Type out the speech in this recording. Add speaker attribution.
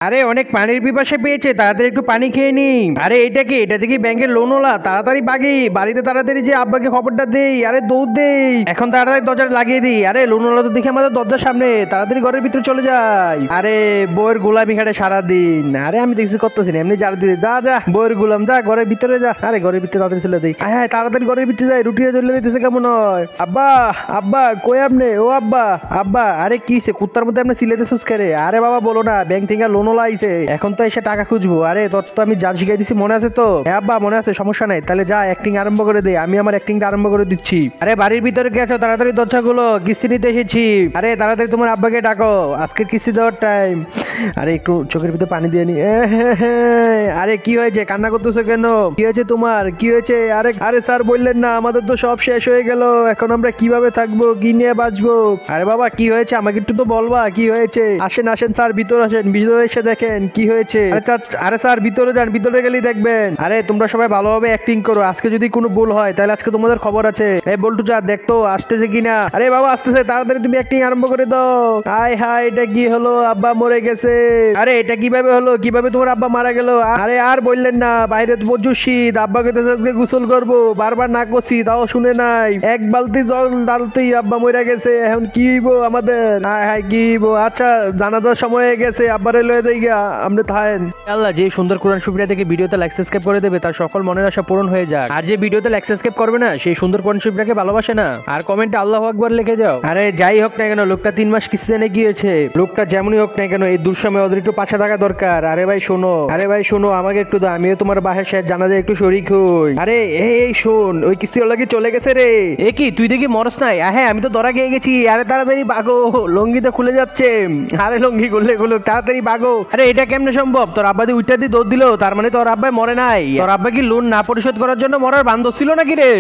Speaker 1: আরে অনেক পানির পিপাসা পেয়েছে, তাড়াতাড়ি একটু পানি খেয়ে নি। আরে এটা কি? এটা দেখি ব্যাংকের লোনওয়ালা। তাড়াতাড়ি বাগি বাড়িতে, তাড়াতাড়ি যে আব্বাকে খবরটা দেই। আরে দৌড় দেই, এখন তাড়াতাড়ি দরজা লাগিয়ে দিই। আরে লোনওয়ালা তো দেখি আমাদের দরজার সামনে, তাড়াতাড়ি ঘরের ভিতরে চলে যাই। আরে বউয়ের গোলামি খাটে সারাদিন। আরে আমি দেখছি করতেছি না, এমনি ঝাড় দিয়ে যা যা বউয়ের গোলাম, যা ঘরের ভিতরে যা। আরে ঘরের ভিতরে তাড়াতাড়ি চলে দেই। হ্যাঁ তাড়াতাড়ি ঘরের ভিতরে যাই, রুটিটা চলে দিতেছে কেমন হয়। আব্বা আব্বা কই আপনি? ও আব্বা আব্বা। আরে কি সে কুত্তার মধ্যে আপনি সিলেতে সুস্কারে? আরে বাবা বলো না, ব্যাংক থেকে লোনওয়ালা আইছে, এখন তো এসে টাকা খুঁজবো। আরে তোর তো আমি যা শিখাই দিছি মনে আছে তো? হ্যাঁ আব্বা মনে আছে, সমস্যা নাই। তাহলে যা অ্যাক্টিং আরম্ভ করে দে, আমি আমার অ্যাক্টিংটা আরম্ভ করে দিচ্ছি। আরে বাড়ির ভিতরে গেছো, তাড়াতাড়ি দরজাগুলো, কিস্তি নিতে এসেছি। আরে তাড়াতাড়ি তোমার আব্বাকে ডাকো, আজকের কিস্তি দেওয়ার টাইম। আরে একটু চোখের ভিতরে পানি দিয়ে নি। আরে কি হয়েছে, কান্না করতেছো কেন? কি হয়েছে তোমার, কি হয়েছে? আরে আরে স্যার বললেন না আমাদের তো সব শেষ হয়ে গেল, এখন আমরা কিভাবে থাকবো, কি নিয়ে বাঁচবো? আরে বাবা কি হয়েছে আমাকে একটু তো বলবা, কি হয়েছে? আসেন আসেন স্যার, ভিতরে আসেন, ভিতরে এসে দেখেন কি হয়েছে। আরে স্যার ভিতরে যান, ভিতরে গেলেই দেখবেন। আরে তোমরা সবাই ভালোভাবে অ্যাক্টিং করো, আজকে যদি কোনো ভুল হয় তাহলে আজকে তোমাদের খবর আছে। এই বল্টু যা দেখতো আসতেছে কিনা। আরে বাবা আসতেছে, তাড়াতাড়ি তুমি অ্যাক্টিং আরম্ভ করে দাও। হায় হায় এটা কি হলো, আব্বা মরে গেছে। আরে এটা কিভাবে হলো, কিভাবে তোমার আব্বা মারা গেল? আরে আর বললেন না, বাইরে তো প্রচুর শীত, আব্বাকে তো আজকে গোসল করবো, বারবার না করছি তাও শুনে নাই। এক বালতি জল ডালতেই আব্বা মরে গেছে, এখন কি হইব আমাদের? হায় হায় কি হইব? আচ্ছা জানাজার সময় হয়ে গেছে, আব্বারে লয়ে যাই গা, আমরা থাকেন। আল্লাহ যে সুন্দর কোরআন শরীফটা থেকে ভিডিওতে লাইক সাবস্ক্রাইব করে দেবে তার সকল মনের আশা পূরণ হয়ে যাক। আর যে ভিডিওতে লাইক সাবস্ক্রাইব করবে না সেই সুন্দর কোরআন শরীফটাকে ভালোবাসে না। আর কমেন্টে আল্লাহু আকবার লিখে যাও। আরে যাই হোক না কেন, লোকটা 3 মাস কিস্তি এনে গিয়েছে, লোকটা যেমনই হোক না কেন এই দুঃসময় ওদের একটু পাশে থাকা দরকার। আরে ভাই শোনো, আরে ভাই শোনো, আমাকে একটু দাও, আমিও তোমার বাসায় শেষ জানাজায় একটু শরীক হই। আরে এই শোন, ওই কিস্তিওয়ালা কি চলে গেছে রে? এ কি তুই দেখি মরস নাই? হ্যাঁ আমি তো ধরা খেয়ে গেছি। আরে তাড়াতাড়ি বাগো, লঙ্গি তো খুলে যাচ্ছে। আরে লঙ্গি খুললে খুলুক, তাড়াতাড়ি বাগো। আরে এটা কেমনে সম্ভব? তোর আব্বা দিয়ে উইটা দিয়ে দৌড় দিল, তার মানে তোর আব্বাই মরে নাই। তোর আব্বা কি লোন না পরিশোধ করার জন্য মরার বান্ধব ছিল নাকি রে?